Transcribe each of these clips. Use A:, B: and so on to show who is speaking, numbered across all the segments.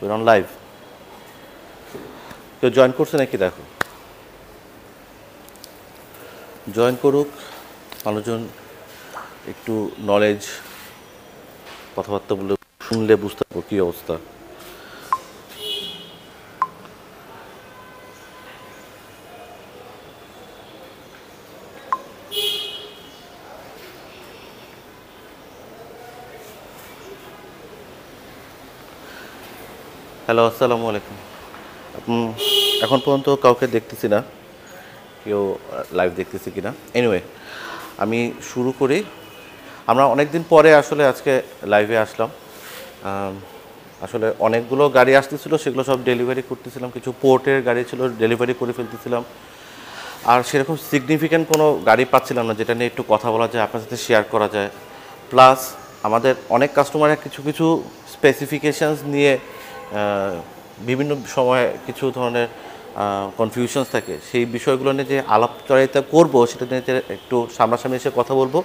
A: We're on live. কেউ join করছে নাকি দেখো, জয়েন করুক মানুষজন, একটু নলেজ কথাবার্তা বলে শুনলে বুঝতে পারবো কী অবস্থা। হ্যালো, আসসালামু আলাইকুম। এখন পর্যন্ত কাউকে দেখতেছি না, কেউ লাইভ দেখতেছি কিনা। এনিওয়ে, আমি শুরু করি। আমরা অনেক দিন পরে আসলে আজকে লাইভে আসলাম। আসলে অনেকগুলো গাড়ি আসতেছিল, সেগুলো সব ডেলিভারি করতেছিলাম। কিছু পোর্টের গাড়ি ছিল, ডেলিভারি করে ফেলতেছিলাম। আর সেরকম সিগনিফিক্যান্ট কোনো গাড়ি পাচ্ছিলাম না যেটা নিয়ে একটু কথা বলা যায়, আপনার সাথে শেয়ার করা যায়। প্লাস আমাদের অনেক কাস্টমারের কিছু কিছু স্পেসিফিকেশানস নিয়ে বিভিন্ন সময় কিছু ধরনের কনফিউশনস থাকে। সেই বিষয়গুলো নিয়ে যে আলাপচারিতা করবো, সেটা নিয়ে যে একটু সামনাসামনি এসে কথা বলবো,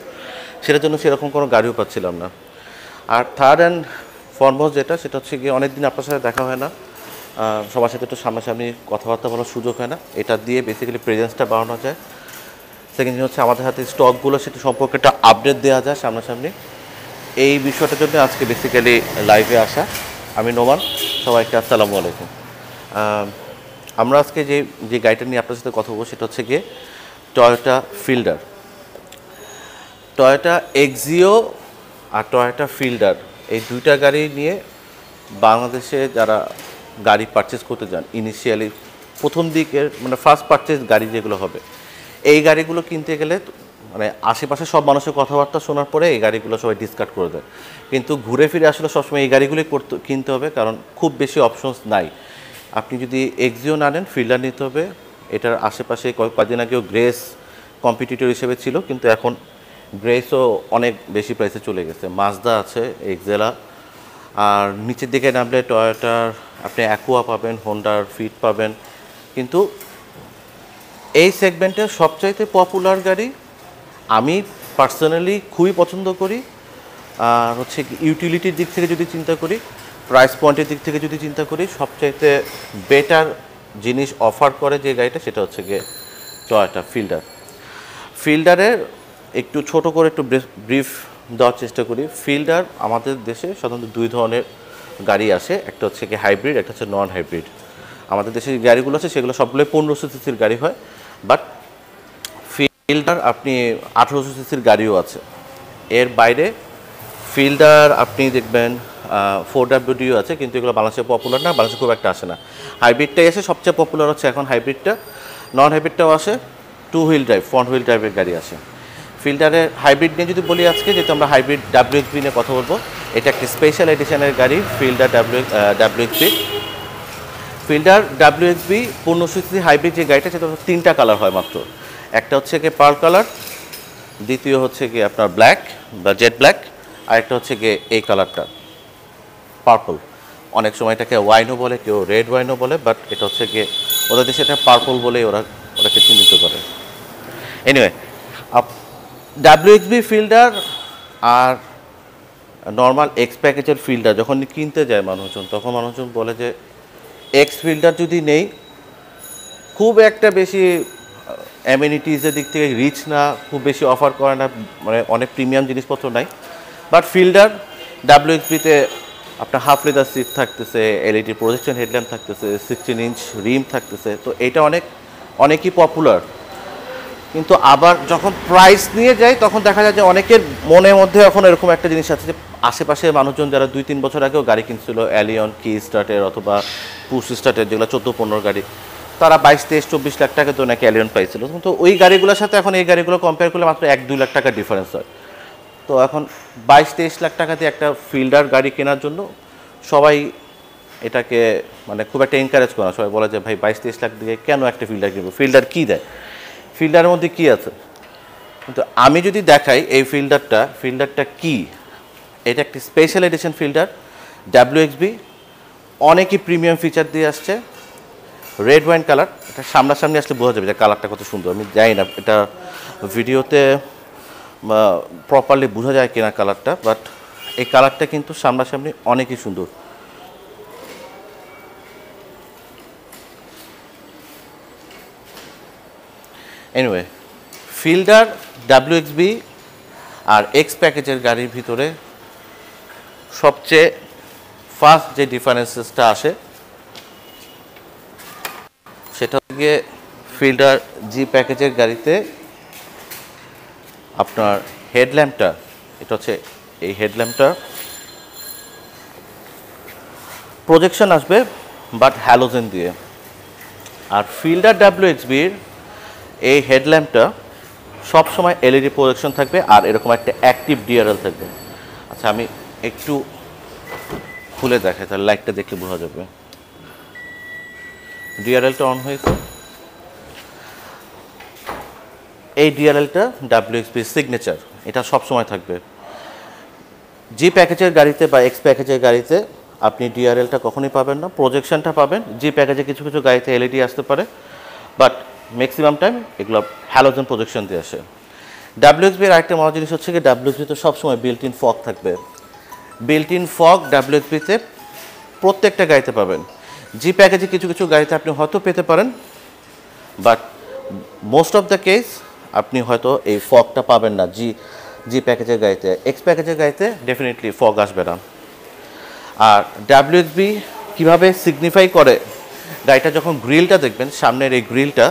A: সেটার জন্য সেরকম কোনো গাড়িও পাচ্ছিলাম না। আর থার্ড অ্যান্ড ফরমোস্ট যেটা, সেটা হচ্ছে গিয়ে অনেক দিন আপনার সাথে দেখা হয় না, সবার সাথে একটু সামনাসামনি কথাবার্তা বলার সুযোগ হয় না। এটা দিয়ে বেসিক্যালি প্রেজেন্সটা বাড়ানো যায়। সেকেন্ড জিনিস হচ্ছে আমাদের হাতে স্টকগুলো, সেটা সম্পর্কে একটা আপডেট দেওয়া যায় সামনাসামনি। এই বিষয়টার জন্য আজকে বেসিক্যালি লাইভে আসা। আমি নোমান, সবাইকে আসসালামু আলাইকুম। আমরা আজকে যে গাড়িটা নিয়ে আপনার সাথে কথা বলবো, সেটা হচ্ছে গিয়ে টয়োটা ফিল্ডার। টয়োটা এক্সিও আর টয়োটা ফিল্ডার, এই দুইটা গাড়ি নিয়ে বাংলাদেশে যারা গাড়ি পারচেস করতে যান, ইনিশিয়ালি প্রথম দিকের মানে ফার্স্ট পারচেস গাড়ি যেগুলো হবে, এই গাড়িগুলো কিনতে গেলে মানে আশেপাশে সব মানুষের কথাবার্তা শোনার পরে এই গাড়িগুলো সবাই ডিসকার্ড করে দেয়। কিন্তু ঘুরে ফিরে আসলে সবসময় এই গাড়িগুলোই কিনতে হবে, কারণ খুব বেশি অপশনস নাই। আপনি যদি এক্সিও না নেন, ফিল্ডার নিতে হবে। এটার আশেপাশে কয়েকদিন আগেও গ্রেস কম্পিটিটর হিসেবে ছিল, কিন্তু এখন গ্রেসও অনেক বেশি প্রাইসে চলে গেছে। মাজদা আছে, এক্সেলা, আর নিচের দিকে নামলে টয়োটার আপনি অ্যাকোয়া পাবেন, হোন্ডার ফিট পাবেন। কিন্তু এই সেগমেন্টের সবচাইতে পপুলার গাড়ি আমি পার্সোনালি খুবই পছন্দ করি, আর হচ্ছে ইউটিলিটির দিক থেকে যদি চিন্তা করি, প্রাইস পয়েন্টের দিক থেকে যদি চিন্তা করি, সবচাইতে বেটার জিনিস অফার করে যে গাড়িটা, সেটা হচ্ছে গিয়ে টয়োটা ফিল্ডার। ফিল্ডারের একটু ছোট করে একটু ব্রিফ দেওয়ার চেষ্টা করি। ফিল্ডার আমাদের দেশে সাধারণত দুই ধরনের গাড়ি আসে, একটা হচ্ছে কি হাইব্রিড, একটা হচ্ছে নন হাইব্রিড। আমাদের দেশে যে গাড়িগুলো আছে সেগুলো সবগুলোই 1500 সিসির গাড়ি হয়, বাট ফিল্ডার আপনি 1800 সিসির গাড়িও আছে। এর বাইরে ফিল্ডার আপনি দেখবেন 4WD আছে, কিন্তু এগুলো বাংলাদেশে পপুলার না, বাংলাদেশে খুব একটা আসে না। হাইব্রিডটাই আসে, সবচেয়ে পপুলার হচ্ছে এখন হাইব্রিডটা। নন হাইব্রিডটাও আসে, 2 হুইল ড্রাইভ, ফ্রন্ট হুইল ড্রাইভের গাড়ি আসে। ফিল্ডারের হাইব্রিড নিয়ে যদি বলি আজকে, যেহেতু আমরা হাইব্রিড WXB নিয়ে কথা বলবো, এটা একটি স্পেশাল এডিশনের গাড়ি, fielder WXB। Fielder WXB 1500 CC hybrid যে গাড়িটা, সেটা 3টা কালার হয় মাত্র। একটা হচ্ছে গিয়ে পার্ল কালার, দ্বিতীয় হচ্ছে গিয়ে আপনার ব্ল্যাক বা জেড ব্ল্যাক, আর একটা হচ্ছে গিয়ে এই কালারটা পার্পল। অনেক সময় এটাকে ওয়াইনও বলে, কেউ রেড ওয়াইনও বলে, বাট এটা হচ্ছে গিয়ে ওদের দেশে এটা পার্পল বলেই ওরাকে চিহ্নিত করে। এনিওয়ে, WXB ফিল্ডার আর নর্মাল এক্স প্যাকেজের ফিল্ডার যখন কিনতে যায় মানুষজন, তখন মানুষজন বলে যে এক্স ফিল্ডার যদি নেই, খুব একটা বেশি অ্যামিনিটিসের দিক থেকে রিচ না, খুব বেশি অফার করে না, মানে অনেক প্রিমিয়াম জিনিসপত্র নাই। বাট ফিল্ডার WXB-তে আপনার হাফ লেদার সিট থাকতেছে, LED প্রজেকশন হেডল্যাম্প থাকতেছে, 16 ইঞ্চ রিম থাকতেছে, তো এটা অনেকই পপুলার। কিন্তু আবার যখন প্রাইস নিয়ে যায়, তখন দেখা যায় যে অনেকের মনের মধ্যে এখন এরকম একটা জিনিস আছে যে আশেপাশের মানুষজন যারা 2-3 বছর আগেও গাড়ি কিনছিল, অ্যালিয়ন, কি স্টার্টের অথবা পুশ স্টার্টের, যেগুলো 14-15 গাড়ি, তারা 22-23-24 লাখ টাকা তো নাকি অ্যালিয়ন পাইছিল। কিন্তু ওই গাড়িগুলোর সাথে এখন এই গাড়িগুলো কম্পেয়ার করলে মাত্র 1-2 লাখ টাকার ডিফারেন্স হয়। তো এখন 22-23 লাখ টাকা দিয়ে একটা ফিল্ডার গাড়ি কেনার জন্য সবাই এটাকে মানে খুব একটা এনকারেজ করে না। সবাই বলে যে ভাই 22-23 লাখ দিয়ে কেন একটা ফিল্ডার কিনবো, ফিল্ডার কী দেয়, ফিল্ডারের মধ্যে কী আছে। কিন্তু আমি যদি দেখাই এই ফিল্ডারটা কী, এটা একটি স্পেশাল এডিশন ফিল্ডার WXB, অনেকই প্রিমিয়াম ফিচার দিয়ে আসছে। রেড ওয়াইন কালার, এটা সামনাসামনি আসলে বোঝা যাবে যে কালারটা কত সুন্দর। আমি জানি না এটা ভিডিওতে প্রপারলি বোঝা যায় কিনা কালারটা, বাট এই কালারটা কিন্তু সামনাসামনি অনেকই সুন্দর। এনিওয়ে ফিল্ডার ডাব্লিউএক্সবি আর এক্স প্যাকেজের গাড়ির ভিতরে সবচেয়ে ফার্স্ট যে ডিফারেন্সেসটা আসে সেটা হচ্ছে ফিল্ডার জি প্যাকেজের গাড়িতে আপনার হেডল্যাম্পটা, এটা হচ্ছে এই হেডল্যাম্পটা প্রজেকশন আসবে বাট হ্যালোজেন দিয়ে। আর ফিল্ডার ডাব্লিউএক্সবির এই হেডল্যাম্পটা সবসময় এলইডি প্রজেকশন থাকবে আর এরকম একটা অ্যাক্টিভ ডিআরএল থাকবে। আচ্ছা আমি একটু খুলে দেখাই, তাহলে লাইটটা দেখলে বোঝা যাবে। ডিআরএলটা অন হয়েছে, এই ডিআরএলটা ডাব্লিউএক্সবির সিগনেচার, এটা সবসময় থাকবে। জি প্যাকেজের গাড়িতে বা এক্স প্যাকেজের গাড়িতে আপনি ডিআরএলটা কখনোই পাবেন না, প্রজেকশনটা পাবেন। জি প্যাকেজে কিছু কিছু গাড়িতে এলইডি আসতে পারে, বাট ম্যাক্সিমাম টাইম এগুলো হ্যালোজেন প্রজেকশন দিয়ে আসে। ডাব্লিউএক্সবির আরেকটা মজার জিনিস হচ্ছে কি, ডাব্লিউএক্সবিতে সবসময় বিল্ট ইন ফগ থাকবে। বিল্ট ইন ফগ ডাব্লিউএক্সবিতে প্রত্যেকটা গাড়িতে পাবেন। জি প্যাকেজে কিছু কিছু গাড়িতে আপনি হয়তো পেতে পারেন, but most of the case আপনি হয়তো এই ফগটা পাবেন না জি প্যাকেজের গাড়িতে। এক্স প্যাকেজের গাড়িতে ডেফিনেটলি ফগ আসবে না। আর ডাব্লিউএক্সবি কীভাবে সিগনিফাই করে, গাড়িটা যখন গ্রিলটা দেখবেন, সামনের এই গ্রিলটা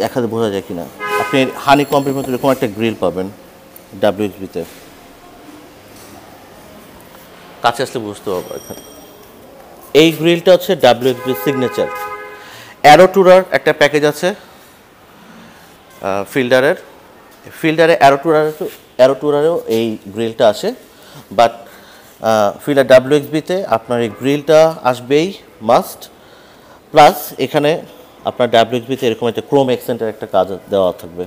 A: দেখাতে বোঝা যায় কিনা, আপনি হানি কম্পের মতো এরকম একটা গ্রিল পাবেন ডাব্লিউএক্সবিতে, কাছে আসলে বুঝতে পারবো। এখানে এই গ্রিলটা হচ্ছে ডাব্লিউএক্সবির সিগনেচার। অ্যারোটুরার একটা প্যাকেজ আছে ফিল্ডারে অ্যারোটুরারেও এই গ্রিলটা আসে, বাট ফিল্ডার ডাব্লিউএক্সবিতে আপনার এই গ্রিলটা আসবেই মাস্ট। প্লাস এখানে আপনার ডাব্লিউএক্সবিতে এরকম একটা ক্রোম এক্সেন্টের একটা কাজ দেওয়া থাকবে,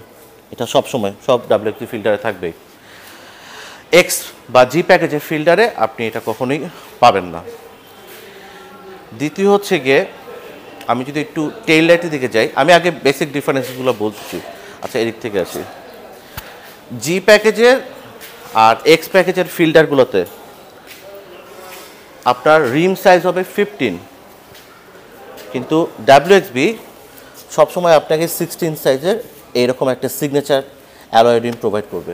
A: এটা সবসময় সব ডাব্লিউএক্সবি ফিল্ডারে থাকবেই। এক্স বা জি প্যাকেজের ফিল্ডারে আপনি এটা কখনোই পাবেন না। দ্বিতীয় হচ্ছে গিয়ে, আমি যদি একটু টেইল লাইটের দিকে যাই, আমি আগে বেসিক ডিফারেন্সগুলো বলছি। আচ্ছা এদিক থেকে আসি, জি প্যাকেজের আর এক্স প্যাকেজের ফিল্ডারগুলোতে আপনার রিম সাইজ হবে 15, কিন্তু ডাব্লিউএক্সবি সবসময় আপনাকে 16 সাইজের এইরকম একটা সিগনেচার অ্যালয় রিম প্রোভাইড করবে।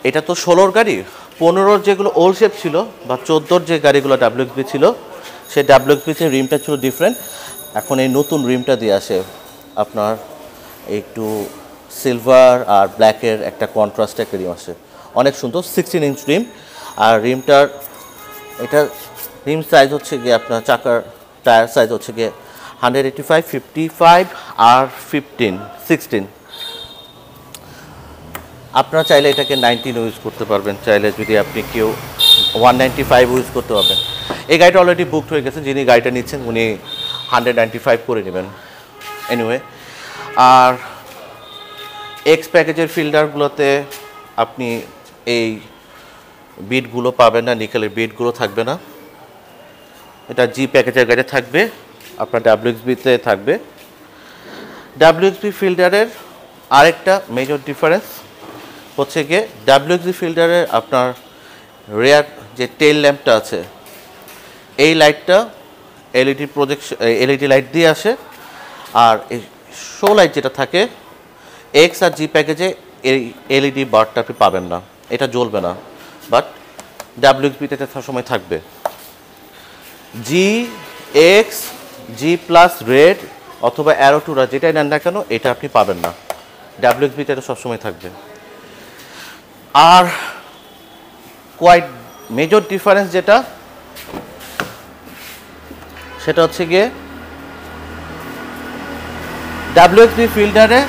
A: এটা তো 16 গাড়ি, 15 যেগুলো ওল্ড শেপ ছিল বা 14 যে গাড়িগুলো ডাব্লিউএক্সবি ছিল, সেই ডাব্লিউএক্সবিতে রিমটা ছিল ডিফারেন্ট। এখন এই নতুন রিমটা দিয়ে আসে আপনার একটু সিলভার আর ব্ল্যাকের একটা কন্ট্রাস্ট একটা রিম আসে, অনেক সুন্দর 16 ইঞ্চ রিম। আর রিমটার এটা রিম সাইজ হচ্ছে গিয়ে আপনার চাকার টায়ার সাইজ হচ্ছে গিয়ে 185, 55 আর 15, 16। আপনারা চাইলে এটাকে 19 ইউজ করতে পারবেন, চাইলে যদি আপনি কেউ 195 ইউজ করতে পারবেন। এই গাড়িটা অলরেডি বুকড হয়ে গেছে, যিনি গাড়িটা নিচ্ছেন উনি 195 করে নেবেন। এনিওয়ে, আর এক্স প্যাকেজের ফিল্ডারগুলোতে আপনি এই বিটগুলো পাবেন না, নিকেলের বিটগুলো থাকবে না। এটা জি প্যাকেজের গাড়িতে থাকবে, আপনার ডাব্লিউএক্সবিতে থাকবে। ডাব্লিউএক্সবি ফিল্ডারের আরেকটা মেজর ডিফারেন্স হচ্ছে গিয়ে, ডাব্লিউএক্সবি ফিল্ডারের আপনার রেয়ার যে টেল ল্যাম্পটা আছে, এই লাইটটা এলইডি প্রজেকশন এলইডি লাইট দিয়ে আসে। আর এই শো লাইট যেটা থাকে এক্স আর জি প্যাকেজে এই এলইডি বারটা আপনি পাবেন না, এটা জ্বলবে না, বাট ডাব্লিউএক্সবিতে এটা সময় থাকবে। জি এক্স, জি প্লাস রেড অথবা অ্যারোটুরা যেটাই নেন না কেন, এটা আপনি পাবেন না, ডাব্লিউএক্সবিতে এটা সবসময় থাকবে। আর কোয়াইট মেজর ডিফারেন্স যেটা, সেটা হচ্ছে গিয়ে ডাব্লিউএক্সবি ফিল্ডারে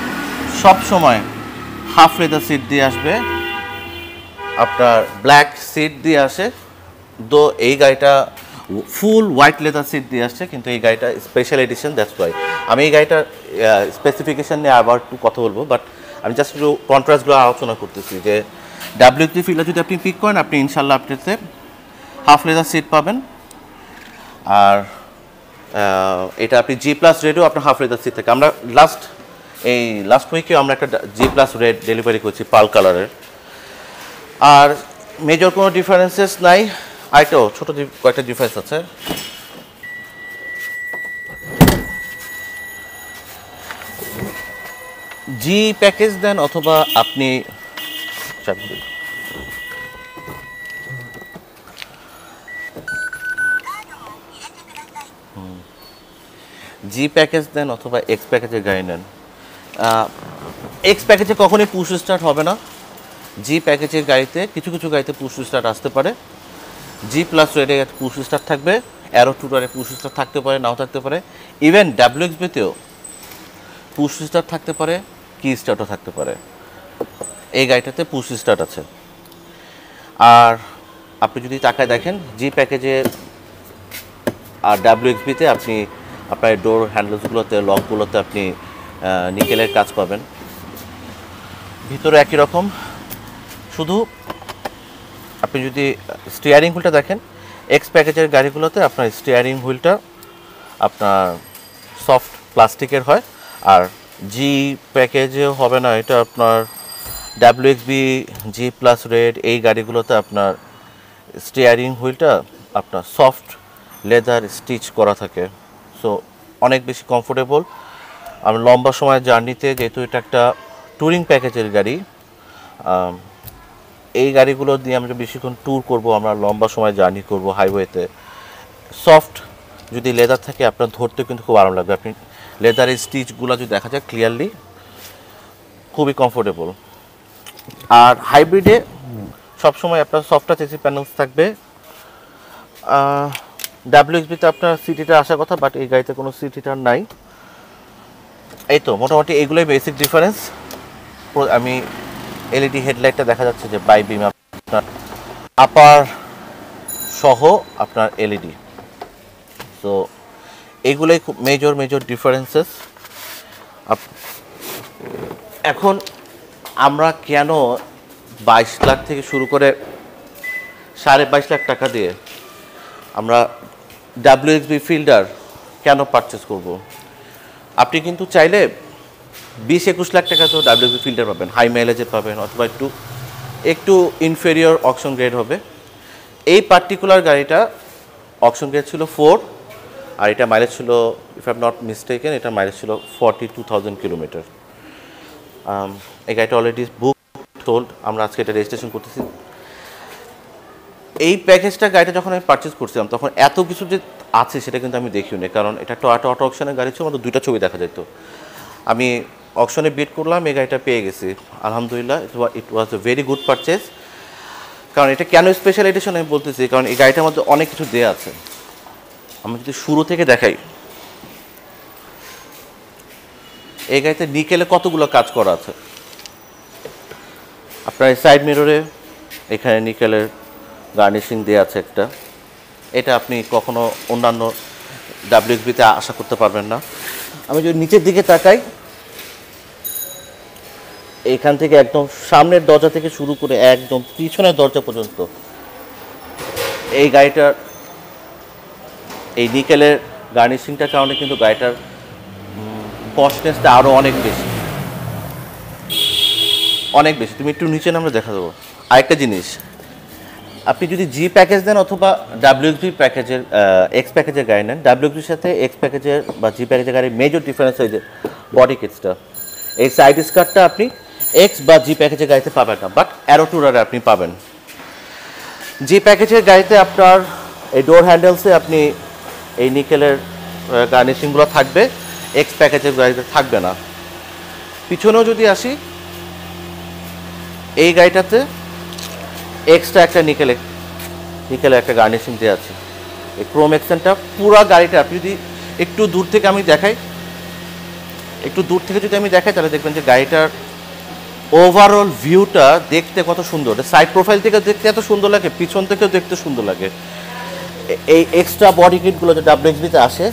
A: সবসময় হাফ লেদার সিট দিয়ে আসবে, আপনার ব্ল্যাক সিট দিয়ে আসে। দো এই গাড়িটা ফুল হোয়াইট লেদার সিট দিয়ে আসছে, কিন্তু এই গাড়িটা স্পেশাল এডিশন, দ্যাটস ওয়াই। আমি এই গাড়িটার স্পেসিফিকেশান নিয়ে আবার একটু কথা বলবো, বাট আমি জাস্ট একটু কন্ট্রাস্টগুলো আলোচনা করতেছি যে ডাব্লিউএক্সবি ফিল্ডার যদি আপনি পিক করেন, আপনি ইনশাল্লাহ আপনাতে হাফ লেদার সিট পাবেন। আর এটা আপনি জি প্লাস রেডও আপনার হাফ লেদার সিট থাকে। আমরা লাস্ট উইকেও আমরা একটা জি প্লাস রেড ডেলিভারি করছি পাল কালারের। আর মেজর কোনো ডিফারেন্সেস নাই, আরেকটাও ছোটো কয়েকটা ডিফারেন্স আছে। জি প্যাকেজ দেন অথবা আপনি জি প্যাকেজ দেন অথবা এক্স প্যাকেজের গাড়ি নেন, এক্স প্যাকেজে কখনোই পুশ স্টার্ট হবে না। জি প্যাকেজের গাড়িতে কিছু কিছু গাড়িতে পুশ স্টার্ট আসতে পারে। জি প্লাস রেডে পুশ স্টার্ট থাকবে, অ্যারো টুটারে পুশ স্টার্ট থাকতে পারে, নাও থাকতে পারে। ইভেন ডাব্লিউএক্সবিতেও পুশ স্টার্ট থাকতে পারে, কি স্টার্টও থাকতে পারে। এই গাড়িটাতে পুশ স্টার্ট আছে। আর আপনি যদি তাকায় দেখেন জি প্যাকেজে আর ডাব্লিউএক্সবিতে আপনি আপনার ডোর হ্যান্ডেলসগুলোতে, লকগুলোতে আপনি নিকেলের কাজ পাবেন। ভিতরে একই রকম, শুধু আপনি যদি স্টিয়ারিং হুইলটা দেখেন, এক্স প্যাকেজের গাড়িগুলোতে আপনার স্টিয়ারিং হুইলটা আপনার সফট প্লাস্টিকের হয়, আর জি প্যাকেজেও হবে না, এটা আপনার ডাব্লিউএক্সবি, জি প্লাস রেড এই গাড়িগুলোতে আপনার স্টিয়ারিং হুইলটা আপনার সফট লেদার স্টিচ করা থাকে। সো অনেক বেশি কমফোর্টেবল। আমরা লম্বা সময় জার্নিতে, যেহেতু এটা একটা ট্যুরিং প্যাকেজের গাড়ি, এই গাড়িগুলো দিয়ে আমরা বেশিক্ষণ ট্যুর করব, আমরা লম্বা সময় জার্নি করব হাইওয়েতে, সফট যদি লেদার থাকে আপনার ধরতে কিন্তু খুব আরাম লাগবে। আপনি লেদারের স্টিচগুলো যদি দেখা যায় ক্লিয়ারলি, খুবই কমফোর্টেবল। আর হাইব্রিডে সবসময় আপনার সফট টাচ এসি প্যানেলস থাকবে। ডাব্লিউএক্সবিতে আপনার সিট হিটার আসার কথা, বাট এই গাড়িতে কোনো সিট হিটার নাই। এই তো মোটামুটি এগুলোই বেসিক ডিফারেন্স। আমি এলইডি হেডলাইটটা দেখা যাচ্ছে যে বাই বিম আপনার আপার সহ আপনার এলইডি। সো এগুলোই খুব মেজর ডিফারেন্সেস। এখন আমরা কেন 22 লাখ থেকে শুরু করে 22.5 লাখ টাকা দিয়ে আমরা ডাব্লিউএক্সবি ফিল্ডার কেন পারচেস করব? আপনি কিন্তু চাইলে 20-21 লাখ টাকা তো ডাব্লিউএক্সবি ফিল্ডার পাবেন, হাই মাইলেজের পাবেন, অথবা একটু ইনফেরিয়র অকশন গ্রেড হবে। এই পার্টিকুলার গাড়িটা অকশন গ্রেড ছিল 4, আর এটা মাইলেজ ছিল, if I am not mistaken, এটা মাইলেজ ছিল 42,000 কিলোমিটার। এই গাড়িটা অলরেডি বুক সোল্ড, আমরা আজকে এটা রেজিস্ট্রেশন করতেছি। এই প্যাকেজটা গাড়িটা যখন আমি পারচেস করছিলাম তখন এত কিছু যে আছে সেটা কিন্তু আমি দেখিও নি, কারণ এটা টয়োটা অটো অকশনের গাড়ি ছিল, আমাদের 2টা ছবি দেখা যেত। আমি অকশনে বিট করলাম, এই গাড়িটা পেয়ে গেছি, আলহামদুলিল্লাহ। ইট ওয়াজ এ ভেরি গুড পারচেস। কারণ এটা কেন স্পেশাল এডিশন আমি বলতেছি, কারণ এই গাড়িটার মধ্যে অনেক কিছু দেওয়া আছে। আমি যদি শুরু থেকে দেখাই, এই গাড়িতে নিকেলে কতগুলো কাজ করা আছে। আপনার সাইড মিররে এখানে নিকেলের গার্নিশিং দেওয়া আছে একটা, এটা আপনি কখনো অন্যান্য ডাব্লিউএক্সবিতে আশা করতে পারবেন না। আমি যদি নিচের দিকে তাকাই, এইখান থেকে একদম সামনের দরজা থেকে শুরু করে একদম পিছনের দরজা পর্যন্ত এই গাড়িটার এই নিকেলের গার্নিশিংটার কারণে কিন্তু গাড়িটার পশনেসটা আরও অনেক বেশি। তুমি একটু নিচে নামলে দেখা দেবো। আরেকটা জিনিস, আপনি যদি জি প্যাকেজ দেন অথবা ডাব্লিউএক্সবি প্যাকেজের এক্স প্যাকেজের গাড়ি নেন, ডাব্লিউএক্সবির সাথে এক্স প্যাকেজের বা জি প্যাকেজের গাড়ির মেজর ডিফারেন্স হয়ে যে বডি কিটসটা। এই সাইড স্কার্টটা আপনি এক্স বা জি প্যাকেজের গাড়িতে পাবেন না, বাট অ্যারো টুরারে আপনি পাবেন। জি প্যাকেজের গাড়িতে আপনার এই ডোর হ্যান্ডেলসে আপনি এই নিকেলের গার্নিশিংগুলো থাকবে, এক্স প্যাকেজের গাড়িতে থাকবে না। পিছনেও যদি আসি, এই গাড়িটাতে এক্সট্রা একটা নিকেলের একটা গার্নিশিং দেওয়া আছে। এই ক্রোম এক্সেন্টটা পুরো গাড়িটা আপনি যদি একটু দূর থেকে যদি আমি দেখাই তাহলে দেখবেন যে গাড়িটার ওভারঅল ভিউটা দেখতে কত সুন্দর। সাইড প্রোফাইল থেকে দেখতে এত সুন্দর লাগে, পিছন থেকেও দেখতে সুন্দর লাগে। এই এক্সট্রা বডি কিটগুলো যে ডাব্লিউএক্সবিতে আসে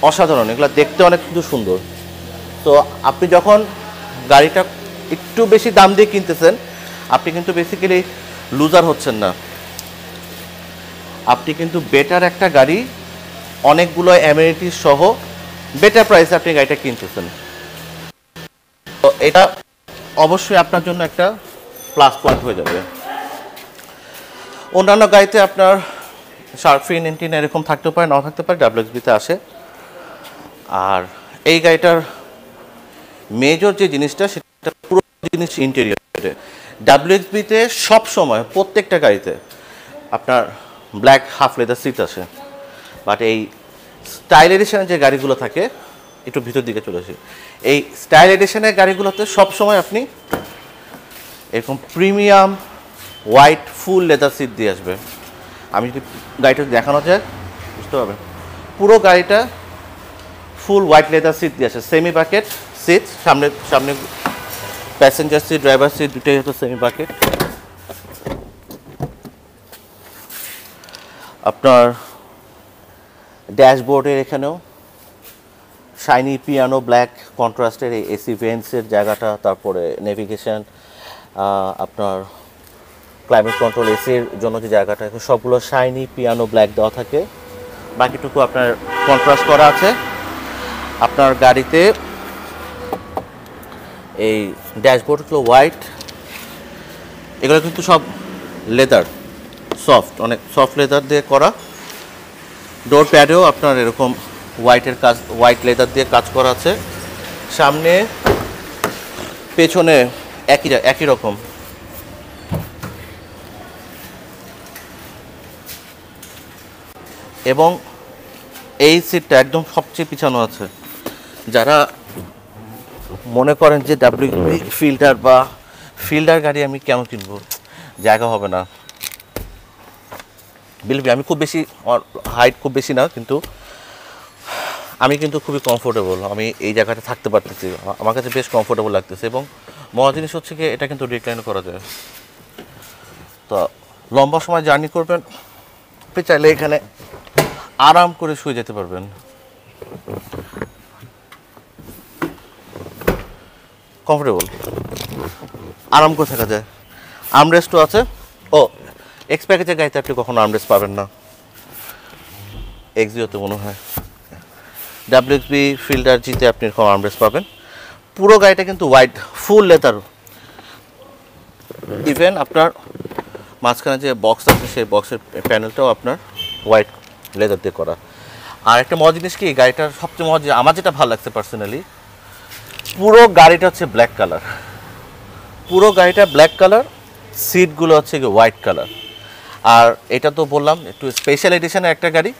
A: অসাধারণ, এগুলো দেখতে অনেক সুন্দর। তো আপনি যখন গাড়িটা একটু বেশি দাম দিয়ে কিনতেছেন, আপনি কিন্তু বেসিক্যালি লুজার হচ্ছেন না, আপনি কিন্তু বেটার একটা গাড়ি অনেকগুলো অ্যামেনিটিস সহ বেটার প্রাইসে আপনি গাড়িটা কিনতেছেন। তো এটা অবশ্যই আপনার জন্য একটা প্লাস পয়েন্ট হয়ে যাবে। অন্যান্য গাড়িতে আপনার শার্ক ফিন এন্টিন এরকম থাকতে পারে, নাও থাকতে পারে, ডাব্লিউএক্সবিতে আসে। আর এই গাড়িটার মেজর যে জিনিসটা সেটা পুরো জিনিস ইন্টেরিয়রে। ডাব্লিউএক্সবিতে সব সময় প্রত্যেকটা গাড়িতে আপনার ব্ল্যাক হাফ লেদার সিট আসে, বাট এই স্টাইল এডিশনের যে গাড়িগুলো থাকে, একটু ভিতর দিকে চলে আসি, এই স্টাইল এডিশনের গাড়িগুলোতে সবসময় আপনি এরকম premium white full leather seat দিয়ে আসবে। আমি যদি গাড়িটা দেখানো যায় বুঝতে পারবেন, পুরো গাড়িটা ফুল হোয়াইট লেদার সিট দিয়ে আসে, সেমি বাকেট সিট, সামনে সামনে প্যাসেঞ্জার সিট ড্রাইভার সিট দুটোই হতো সেমি বাকেট। আপনার ড্যাশবোর্ডের এখানেও শাইনি পিয়ানো ব্ল্যাক কন্ট্রাস্টের এই এসি ভেন্টসের জায়গাটা, তারপরে নেভিগেশন, আপনার ক্লাইমেট কন্ট্রোল এসির জন্য যে জায়গাটা, সবগুলো শাইনি পিয়ানো ব্ল্যাক দেওয়া থাকে, বাকিটুকু আপনার কন্ট্রাস্ট করা আছে। আপনার গাড়িতে এই ড্যাশবোর্ডগুলো হোয়াইট, এগুলো কিন্তু সব লেদার, সফট, অনেক সফট লেদার দিয়ে করা। ডোর প্যাডেও আপনার এরকম হোয়াইটের কাজ, হোয়াইট লেদার দিয়ে কাজ করা আছে। সামনে পেছনে একই রকম। এবং এই সিটটা একদম সবচেয়ে পিছানো আছে। যারা মনে করেন যে ডাব্লিউবি ফিল্ডার বা ফিল্ডার গাড়ি আমি কেন কিনবো, জায়গা হবে না, বিলবি আমি খুব বেশি, হাইট খুব বেশি না, কিন্তু আমি কিন্তু খুবই কমফোর্টেবল, আমি এই জায়গাটা থাকতে পারতেছি, আমার কাছে বেশ কমফোর্টেবল লাগতেছে। এবং মজা জিনিস হচ্ছে কি, এটা কিন্তু রিক্লাইন করা যায়, তো লম্বা সময় জার্নি করবেন আপনি চাইলে এখানে আরাম করে শুয়ে যেতে পারবেন। কমফোর্টেবল, আরাম করে থাকা যায়। আর্মরেস্টও আছে। ও, এক্স প্যাকেজের গাড়িতে আপনি কখনো আর্মরেস্ট পাবেন না, এক্সিওতে মনে হয়। ডাব্লিউএক্সবি ফিল্ডার জিতে আপনি এরকম আর্মরেস্ট পাবেন। পুরো গাড়িটা কিন্তু হোয়াইট ফুল লেদার, ইভেন আপনার মাঝখানে যে বক্স আছে সেই বক্সের প্যানেলটাও আপনার হোয়াইট লেদার দিয়ে করা। আর একটা মজা জিনিস কি, গাড়িটার সবচেয়ে মজা, আমার যেটা ভালো লাগছে পার্সোনালি, পুরো গাড়িটা হচ্ছে ব্ল্যাক কালার, পুরো গাড়িটা ব্ল্যাক কালার, সিটগুলো হচ্ছে হোয়াইট কালার। আর এটা তো বললাম একটু স্পেশাল এডিশনের একটা গাড়ি।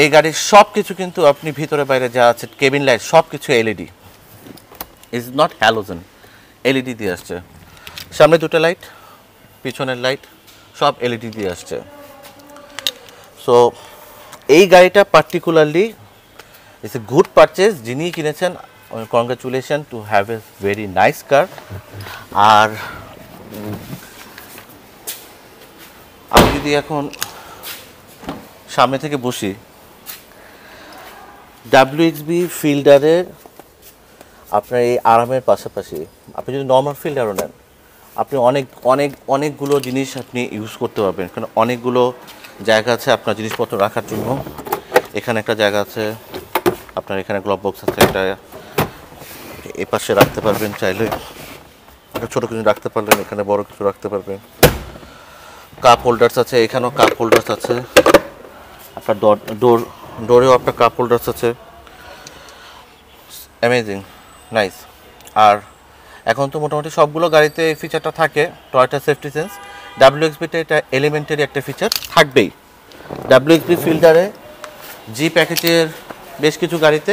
A: এই গাড়ির সব কিছু কিন্তু আপনি ভিতরে বাইরে যা আছে, কেবিন লাইট সব কিছু LED, is not halogen, LED দিয়ে আসছে। সামনে দুটো লাইট, পিছনের লাইট সব এলইডি দিয়ে আসছে। সো এই গাড়িটা particularly it's a good purchase, যিনি কিনেছেন congratulation to have a very nice car. আর আমি যদি এখন সামনে থেকে বসি, ডাব্লিউএক্সবি ফিল্ডারের আপনার এই আরামের পাশাপাশি আপনি যদি নর্মাল ফিল্ডারও নেন, আপনি অনেকগুলো জিনিস আপনি ইউজ করতে পারবেন। কারণ অনেকগুলো জায়গা আছে আপনার জিনিসপত্র রাখার জন্য। এখানে একটা জায়গা আছে, আপনার এখানে গ্লোভ বক্স আছে একটা, এ পাশে রাখতে পারবেন, চাইলে একটা ছোটো কিছু রাখতে পারলেন, এখানে বড় কিছু রাখতে পারবেন। কাপ হোল্ডার্স আছে, এখানেও কাপ হোল্ডার্স আছে, আপনার ডোরেও আপনার কাপ হোল্ডার্স আছে। Amazing, nice. আর এখন তো মোটামুটি সবগুলো গাড়িতে এই ফিচারটা থাকে, টয়োটা সেফটি সেন্স। ডাব্লিউএক্সবিতে এটা এলিমেন্টারি একটা ফিচার থাকবেই। ডাব্লিউএক্সবি ফিল্ডারে জি প্যাকেজের বেশ কিছু গাড়িতে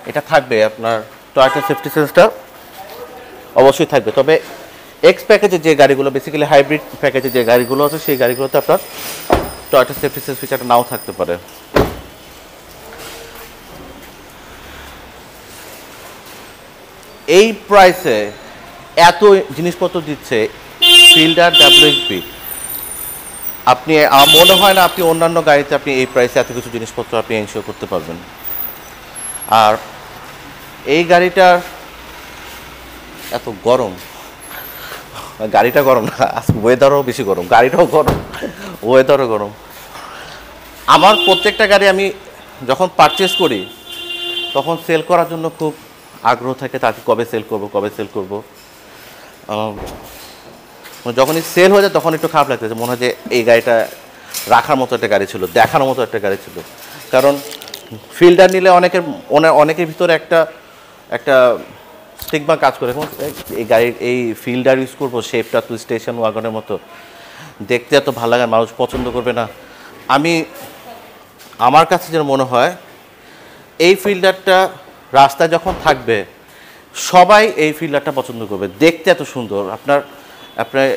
A: এটা থাকবে, আপনার টয়োটা সেফটি সেন্সটা অবশ্যই থাকবে। তবে এক্স প্যাকেজের যে গাড়িগুলো, বেসিক্যালি হাইব্রিড প্যাকেজের যে গাড়িগুলো আছে, সেই গাড়িগুলোতে আপনার টয়োটা সেফটি সেন্স ফিচারটা নাও থাকতে পারে। এই প্রাইসে এত জিনিসপত্র দিচ্ছে ফিল্ডার ডাব্লিউএক্সবি, আপনি, আমার মনে হয় না আপনি অন্যান্য গাড়িতে আপনি এই প্রাইসে এত কিছু জিনিসপত্র আপনি এনশিওর করতে পারবেন। আর এই গাড়িটার এত গরম, গাড়িটা গরম না, ওয়েদারও বেশি গরম, গাড়িটাও গরম, ওয়েদারও গরম। আমার প্রত্যেকটা গাড়ি আমি যখন পারচেস করি তখন সেল করার জন্য খুব আগ্রহ থাকে, তাকে কবে সেল করব। যখনই সেল হয়ে যায় তখন একটু খারাপ লাগতেছে, মনে হয় যে এই গাড়িটা রাখার মতো একটা গাড়ি ছিল, দেখার মতো একটা গাড়ি ছিল। কারণ ফিল্ডার নিলে অনেকের ভিতরে একটা স্টিগমা কাজ করে, এবং এই গাড়ির এই ফিল্ডার ইউজ করবো, শেপটা তো স্টেশন ওয়াগনের মতো দেখতে এত ভালো লাগে, মানুষ পছন্দ করবে না। আমার কাছে যেন মনে হয় এই ফিল্ডারটা রাস্তায় যখন থাকবে সবাই এই ফিল্ডারটা পছন্দ করবে, দেখতে এত সুন্দর। আপনার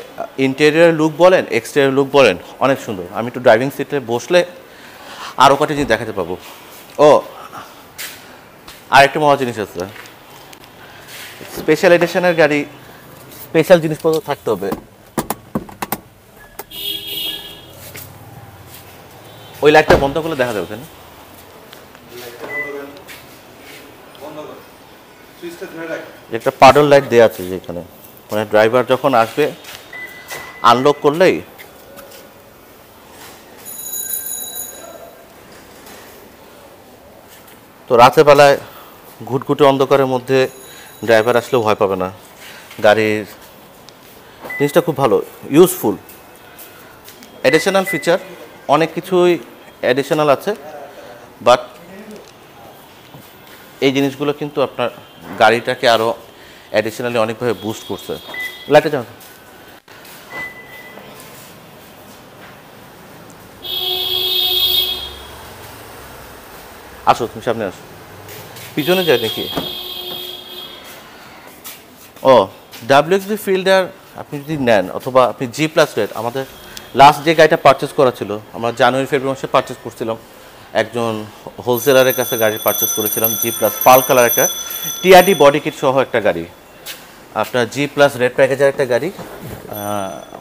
A: ইন্টেরিয়র লুক বলেন, এক্সটেরিয়র লুক বলেন, অনেক সুন্দর। আমি একটু ড্রাইভিং সিটে বসলে আরও কটা জিনিস দেখাতে পাবো। ও আরেকটা মজার জিনিস আছে, স্পেশাল এডিশনের গাড়ি স্পেশাল জিনিসপত্র থাকতে হবে। ওই লাইটটা বন্ধ করলে দেখা যাবে না, একটা পাডল লাইট দেওয়া আছে যেখানে, মানে ড্রাইভার যখন আসবে আনলক করলেই তো রাতের বেলায় ঘুটঘুটে অন্ধকারের মধ্যে ড্রাইভার আসলেও ভয় পাবে না। গাড়ির জিনিসটা খুব ভালো, ইউজফুল। অ্যাডিশনাল ফিচার অনেক কিছুই অ্যাডিশনাল আছে, বাট এই জিনিসগুলো কিন্তু আপনার গাড়িটাকে আরও অ্যাডিশনালি অনেকভাবে বুস্ট করছে। লাইটে যাও, আসো তুমি সামনে আসো, পিছনে যায় নাকি? ও ডাব্লিউএক্সবি ফিল্ডার আপনি যদি নেন, অথবা আপনি জি প্লাস রেড, আমাদের লাস্ট যে গাড়িটা পারচেস করা ছিল, আমরা জানুয়ারি ফেব্রুয়ারি মাসে পারচেস করছিলাম, একজন হোলসেলারের কাছে গাড়ি পারচেস করেছিলাম, জি প্লাস পাল কালার একটা টিআরডি বডি কিট সহ একটা গাড়ি, আপনার জি প্লাস রেড প্যাকেজের একটা গাড়ি,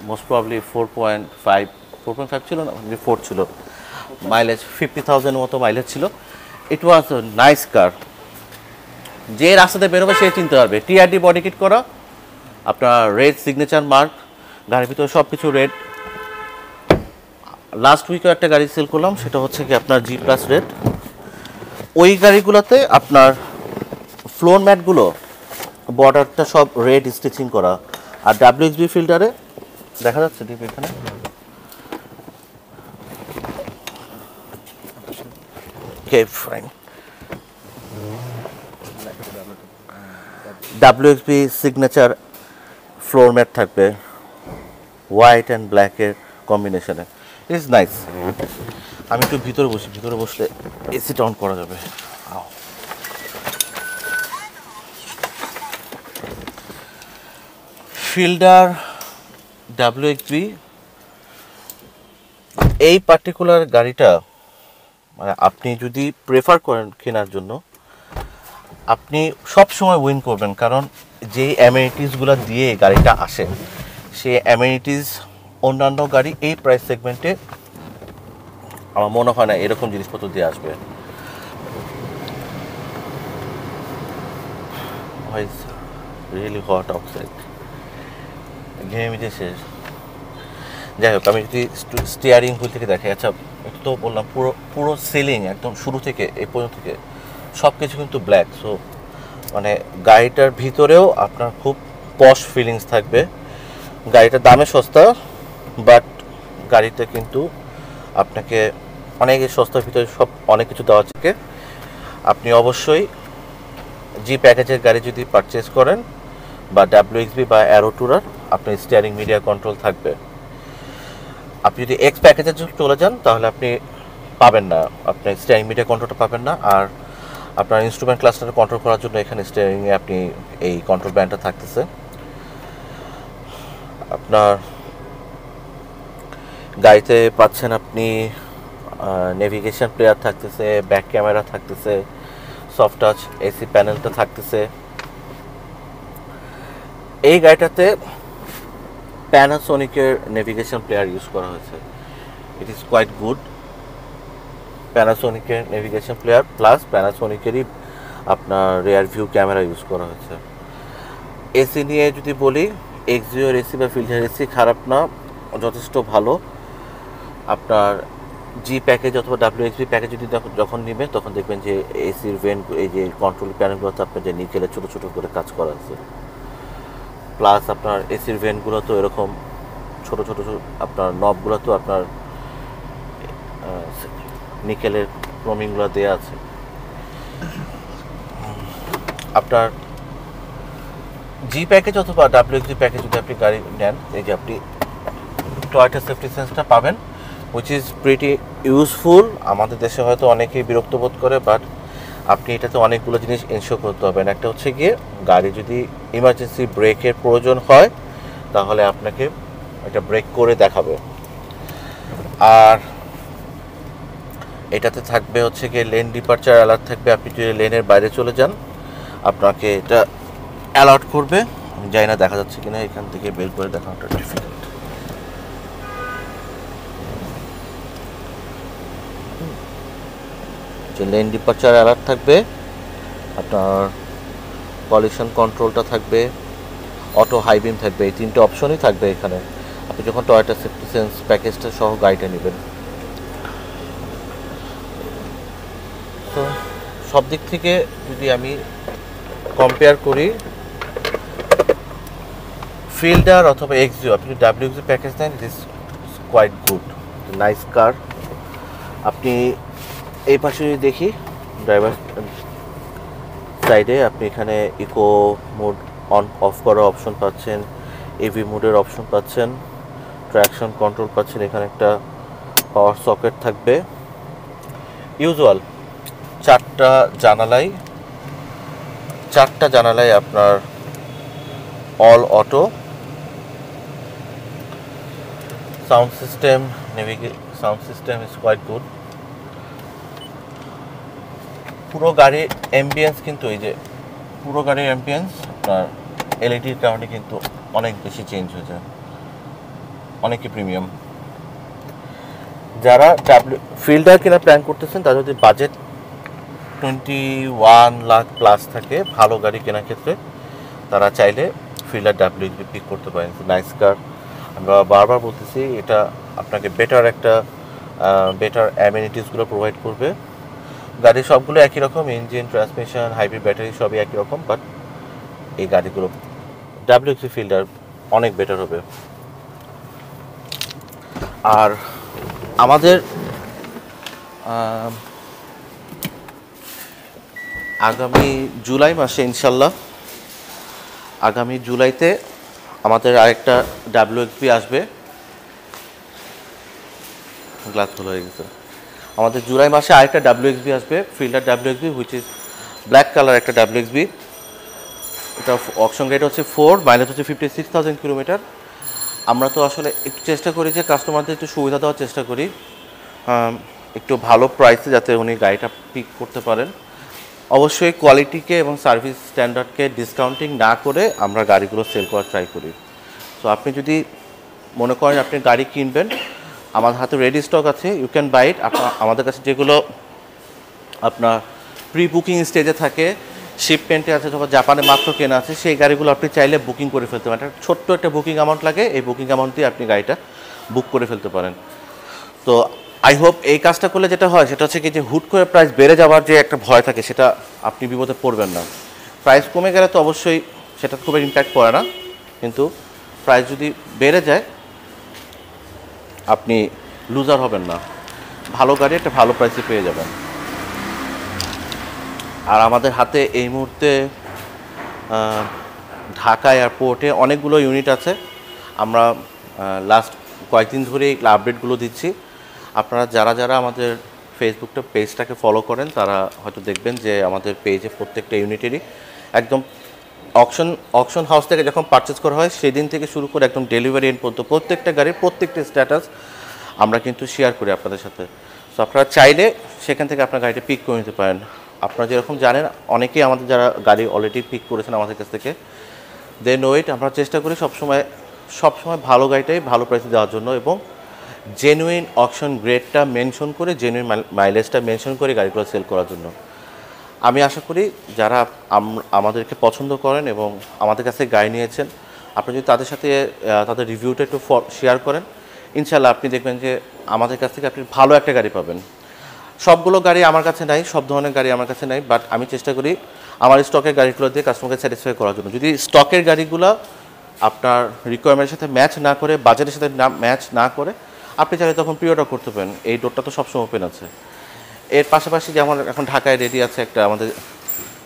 A: মোস্ট প্রবলি 4.5 ছিল না, 4 ছিল, মাইলেজ 50,000 মতো মাইলেজ ছিল। ইট ওয়াজ নাইস কার। যে রাস্তাতে বেরোবে সে চিনতে পারবে, টিআরডি বডি কিট করা, আপনার রেড সিগনেচার মার্ক, গাড়ির ভিতরে সব কিছু রেড। লাস্ট উইকেও একটা গাড়ি সেল করলাম, সেটা হচ্ছে কি আপনার জি প্লাস রেড। ওই গাড়িগুলোতে আপনার ফ্লোর ম্যাটগুলো বর্ডারটা সব রেড স্টিচিং করা, আর ডাব্লিউএক্সবি ফিল্টারে দেখা যাচ্ছে ডিপ এখানে fine WXB signature floor mat থাকবে হোয়াইট অ্যান্ড ব্ল্যাকের কম্বিনেশনে, ইটস নাইস। আমি একটু ভিতরে বসি, ভিতরে বসলে এসিটা অন করা যাবে। ফিল্ডার ডাব্লিউএক্সবি এই পার্টিকুলার গাড়িটা, মানে আপনি যদি প্রেফার করেন কেনার জন্য, আপনি সব সময় উইন করবেন, কারণ যে অ্যামেনিটিসগুলো দিয়ে গাড়িটা আসে, সেই অ্যামেনিটিস অন্যান্য গাড়ি এই প্রাইস সেগমেন্টে আমার মনে হয় না এরকম জিনিসপত্র দিয়ে আসবে। রিয়েলি হট আউটসাইড, ঘেমে যে শেষ। যাই হোক, আমি যদি স্টিয়ারিং হুইল থেকে দেখে, আচ্ছা একটু তো বললাম পুরো পুরো সিলিং একদম শুরু থেকে এই পর্যন্ত থেকে সব কিছু কিন্তু ব্ল্যাক, সো মানে গাড়িটার ভিতরেও আপনার খুব পশ ফিলিংস থাকবে। গাড়িটার দামে সস্তা, বাট গাড়িতে কিন্তু আপনাকে অনেক সস্তার ভিতরে সব অনেক কিছু দেওয়া থাকে। আপনি অবশ্যই জি প্যাকেজের গাড়ি যদি পারচেস করেন, বা ডাব্লিউএক্সবি বা অ্যারো টুরার, আপনার স্টিয়ারিং মিডিয়া কন্ট্রোল থাকবে। আপনি যদি এক্স প্যাকেজে চলে যান তাহলে আপনি পাবেন না, আপনার স্টিয়ারিং মিডিয়া কন্ট্রোলটা পাবেন না। আর আপনার ইনস্ট্রুমেন্ট ক্লাস্টারটা কন্ট্রোল করার জন্য এখানে স্টিয়ারিংয়ে আপনি এই কন্ট্রোল ব্যান্ডটা থাকতেছে। আপনার গাড়িতে পাচ্ছেন আপনি নেভিগেশন প্লেয়ার থাকতেছে, ব্যাক ক্যামেরা থাকতেছে, সফট টাচ এসি প্যানেলটা থাকতেছে। এই গাড়িটাতে প্যানাসোনিকের নেভিগেশন প্লেয়ার ইউজ করা হয়েছে, ইট ইজ কোয়াইট গুড। প্যানাসোনিকের নেভিগেশন প্লেয়ার প্লাস প্যানাসোনিকেরই আপনার রেয়ার ভিউ ক্যামেরা ইউজ করা হয়েছে। এসি নিয়ে যদি বলি, এক্সিওর এসি বা ফিল্টার এসি খারাপ না, যথেষ্ট ভালো। আপনার জি প্যাকেজ অথবা ডাব্লিউএক্সবি প্যাকেজ যদি যখন নেবেন তখন দেখবেন যে এসির ভেন্ট, এই যে কন্ট্রোল প্যানেলগুলোতে আপনার যে নিকেলের ছোটো ছোটো করে কাজ করা আছে, প্লাস আপনার এসির ভেন্টগুলো তো এরকম ছোটো ছোটো, আপনার নবগুলো তো আপনার নিকেলের ক্রোমিংগুলো দেওয়া আছে। আপনার জি প্যাকেজ অথবা WXV প্যাকেজ যদি আপনি গাড়ি নেন, এই যে আপনি টয়োটা সেফটি সেন্সটা পাবেন, উইচ ইজ প্রিটি ইউজফুল। আমাদের দেশে হয়তো অনেকেই বিরক্ত বোধ করে, বাট আপনি এটাতে অনেকগুলো জিনিস এনশিওর করতে হবেন। একটা হচ্ছে গিয়ে গাড়ি যদি ইমার্জেন্সি ব্রেকের প্রয়োজন হয় তাহলে আপনাকে এটা ব্রেক করে দেখাবে। আর এটাতে থাকবে হচ্ছে গিয়ে লেন ডিপারচার অ্যালার্ট থাকবে। আপনি যদি লেনের বাইরে চলে যান আপনাকে এটা অ্যালার্ট করবে। আমি জানি না দেখা যাচ্ছে কিনা, এখান থেকে বের করে দেখানোটা ডিফিকাল্ট। যে লেন ডিপারচার অ্যালার্ট থাকবে, আপনার কলিশন কন্ট্রোলটা থাকবে, অটো হাই বিম থাকবে, এই তিনটে অপশনই থাকবে এখানে আপনি যখন টয়োটা সেফটি সেন্স প্যাকেজটা সহ গাড়িটা নেবেন। তো সব দিক থেকে যদি আমি কম্পেয়ার করি, ফিল্ডার অথবা এক্সিও, আপনি WXV প্যাকেজ নেন, this quite good, nice car. আপনি এই পাশে যদি দেখি ড্রাইভার সাইডে আপনি এখানে ইকো মোড অন অফ করার অপশন পাচ্ছেন, এভি মোডের অপশন পাচ্ছেন, ট্র্যাকশন কন্ট্রোল পাচ্ছেন, এখানে একটা পাওয়ার সকেট থাকবে। ইউজুয়াল চারটা জানালাই আপনার all auto. Sound system is quite good. পুরো গাড়ির অ্যাম্বিয়েন্স কিন্তু এই যে পুরো গাড়ির অ্যাম্বিয়েন্স আপনার এলইডির কারণে কিন্তু অনেক বেশি চেঞ্জ হয়ে যায়, অনেকই প্রিমিয়াম। যারা ফিল্ডার কেনার প্ল্যান করতেছেন তারা যদি বাজেট 21 লাখ প্লাস থাকে ভালো গাড়ি কেনার ক্ষেত্রে, তারা চাইলে ফিল্ডার WXV পিক করতে পারেন। নাইস কার, আমরা বারবার বলতেছি, এটা আপনাকে বেটার অ্যামিনিটিসগুলো প্রোভাইড করবে। গাড়ি সবগুলো একই রকম, ইঞ্জিন, ট্রান্সমিশন, হাইব্রিড, ব্যাটারি সবই একই রকম, বাট এই গাড়িগুলো WXV ফিল্ডার অনেক বেটার হবে। আর আমাদের আগামী জুলাই মাসে ইনশাল্লাহ, আগামী জুলাইতে আমাদের আরেকটা WXV আসবে। গ্লাস ফুল হয়ে গেছে। আমাদের জুলাই মাসে আরেকটা WXV আসবে, fielder WXV, which is black colour একটা WXV। এটা অপশন রেট হচ্ছে 4, মাইলেজ হচ্ছে 56,000 কিলোমিটার। আমরা তো আসলে একটু চেষ্টা করি যে কাস্টমারদের একটু সুবিধা দেওয়ার চেষ্টা করি, একটু ভালো প্রাইসে যাতে উনি গাড়িটা পিক করতে পারেন। অবশ্যই কোয়ালিটিকে এবং সার্ভিস স্ট্যান্ডার্ডকে ডিসকাউন্টিং না করে আমরা গাড়িগুলো সেল করার ট্রাই করি। সো আপনি যদি মনে করেন আপনি গাড়ি কিনবেন, আমাদের হাতে রেডি স্টক আছে, ইউ ক্যান বাই ইট। আমাদের কাছে যেগুলো আপনার প্রি বুকিং স্টেজে থাকে, শিপমেন্টে আছে অথবা জাপানে মাত্র কেনা আছে, সেই গাড়িগুলো আপনি চাইলে বুকিং করে ফেলতে পারেন। একটা ছোট্ট একটা বুকিং অ্যামাউন্ট লাগে, এই বুকিং অ্যামাউন্ট দিয়ে আপনি গাড়িটা বুক করে ফেলতে পারেন। তো আই হোপ এই কাজটা করলে যেটা হয় সেটা হচ্ছে কি, যে হুট করে প্রাইস বেড়ে যাওয়ার যে একটা ভয় থাকে সেটা আপনি বিপদে পড়বেন না। প্রাইস কমে গেলে তো অবশ্যই সেটা খুব ইম্প্যাক্ট পড়ে না, কিন্তু প্রাইস যদি বেড়ে যায় আপনি লুজার হবেন না, ভালো গাড়ি একটা ভালো প্রাইসে পেয়ে যাবেন। আর আমাদের হাতে এই মুহূর্তে ঢাকা এয়ারপোর্টে অনেকগুলো ইউনিট আছে। আমরা লাস্ট কয়েকদিন ধরেই আপডেটগুলো দিচ্ছি। আপনারা যারা আমাদের ফেসবুকটা পেজটাকে ফলো করেন তারা হয়তো দেখবেন যে আমাদের পেজে প্রত্যেকটা ইউনিটেরই একদম অকশন হাউস থেকে যখন পারচেস করা হয় সেদিন থেকে শুরু করে একদম ডেলিভারি এন্ড পর্যন্ত প্রত্যেকটা গাড়ির প্রত্যেকটা স্ট্যাটাস আমরা কিন্তু শেয়ার করি আপনাদের সাথে। সো আপনারা চাইলে সেখান থেকে আপনার গাড়িটা পিক করে নিতে পারেন। আপনারা যেরকম জানেন, অনেকেই আমাদের যারা গাড়ি অলরেডি পিক করেছেন আমাদের কাছ থেকে, দে নো ইট। আমরা চেষ্টা করি সবসময় ভালো গাড়িটাই ভালো প্রাইসে দেওয়ার জন্য এবং জেনুইন অকশন গ্রেডটা মেনশন করে, জেনুইন মাইলেজটা মেনশন করে গাড়িগুলো সেল করার জন্য। আমি আশা করি যারা আমাদেরকে পছন্দ করেন এবং আমাদের কাছে গাড়ি নিয়েছেন, আপনি যদি তাদের সাথে তাদের রিভিউটা একটু শেয়ার করেন, ইনশাল্লাহ আপনি দেখবেন যে আমাদের কাছ থেকে আপনি ভালো একটা গাড়ি পাবেন। সবগুলো গাড়ি আমার কাছে নাই, সব ধরনের গাড়ি আমার কাছে নাই, বাট আমি চেষ্টা করি আমার স্টকের গাড়িগুলো দিয়ে কাস্টমারকে স্যাটিসফাই করার জন্য। যদি স্টকের গাড়িগুলো আপনার রিকোয়ারমেন্টের সাথে ম্যাচ না করে, বাজেটের সাথে ম্যাচ না করে, আপনি চাইলে তখন প্রি অর্ডার করতে পারেন। এই ডোরটা তো সবসময় ওপেন আছে। এর পাশাপাশি যেমন এখন ঢাকায় রেডি আছে একটা আমাদের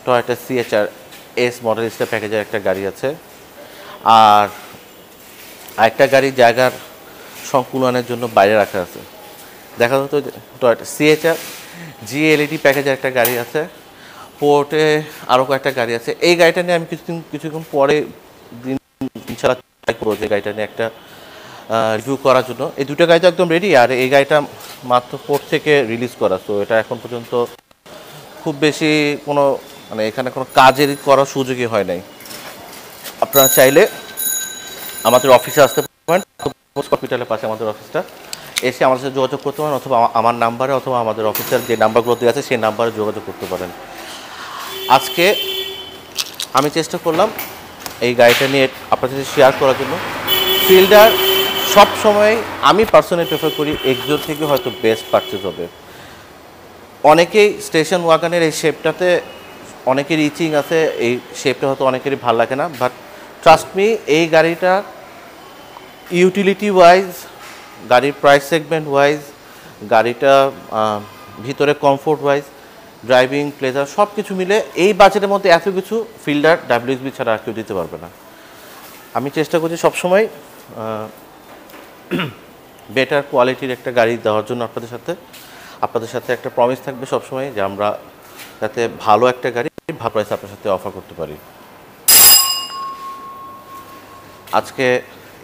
A: Toyota CHR S model star প্যাকেজের একটা গাড়ি আছে। আর আরেকটা গাড়ি জায়গার সংকুলনের জন্য বাইরে রাখা আছে, দেখা যাচ্ছে টয়োটা সিএচআর জিএলইডি প্যাকেজের একটা গাড়ি আছে। পোর্টে আরও কয়েকটা গাড়ি আছে। এই গাড়িটা নিয়ে আমি কিছুক্ষণ পরে দিন ইনশাল্লাহ ট্রাই করবো যে গাড়িটা নিয়ে একটা রিভিউ করার জন্য। এই দুটো গাড়ি তো একদম রেডি, আর এই গাড়িটা মাত্র পোর্ট থেকে রিলিজ করা, তো এটা এখন পর্যন্ত খুব বেশি কোনো মানে এখানে কোনো কাজের করার সুযোগই হয় নাই। আপনারা চাইলে আমাদের অফিসে আসতে পারেন, হসপিটালের পাশে আমাদের অফিসটা, এসে আমাদের সাথে যোগাযোগ করতে পারেন, অথবা আমার নাম্বারে অথবা আমাদের অফিসের যে নাম্বারগুলো দেওয়া আছে সেই নাম্বারে যোগাযোগ করতে পারেন। আজকে আমি চেষ্টা করলাম এই গাড়িটা নিয়ে আপনার সাথে শেয়ার করার জন্য। ফিল্ডার সব সময় আমি পার্সোনালি প্রেফার করি এক্সোর থেকে হয়তো বেস্ট পারচেজ হবে। অনেকেই স্টেশন ওয়াগনের এই শেপটাতে অনেকের ইচিং আছে, এই শেপটা হয়তো অনেকেরই ভালো লাগে না, বাট ট্রাস্ট মি এই গাড়িটা ইউটিলিটি ওয়াইজ, গাড়ির প্রাইস সেগমেন্ট ওয়াইজ, গাড়িটা ভিতরে কমফোর্ট ওয়াইজ, ড্রাইভিং প্লেজার সব কিছু মিলে এই বাজেটের মধ্যে এত কিছু ফিল্ডার ডাব্লিউএসবি ছাড়া আর কেউ দিতে পারবে না। আমি চেষ্টা করছি সবসময় বেটার কোয়ালিটির একটা গাড়ি দেওয়ার জন্য আপনাদের সাথে একটা প্রমিস থাকবে সবসময় যে আমরা যাতে ভালো একটা গাড়ি ভালো প্রাইসে আপনার সাথে অফার করতে পারি। আজকে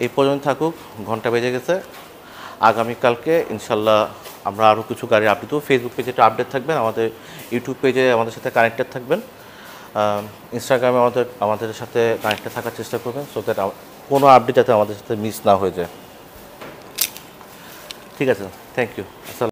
A: এই পর্যন্ত থাকুক, ঘন্টা বেজে গেছে। আগামীকালকে ইনশাল্লাহ আমরা আরও কিছু গাড়ির আপডেট দেবো। ফেসবুক পেজে একটা আপডেট থাকবেন, আমাদের ইউটিউব পেজে আমাদের সাথে কানেক্টেড থাকবেন, ইনস্টাগ্রামে আমাদের সাথে কানেক্টেড থাকার চেষ্টা করবেন, সো দ্যাট কোনো আপডেট যাতে আমাদের সাথে মিস না হয়ে যায়। ঠিক আছে, থ্যাংক ইউ। আসসালাম।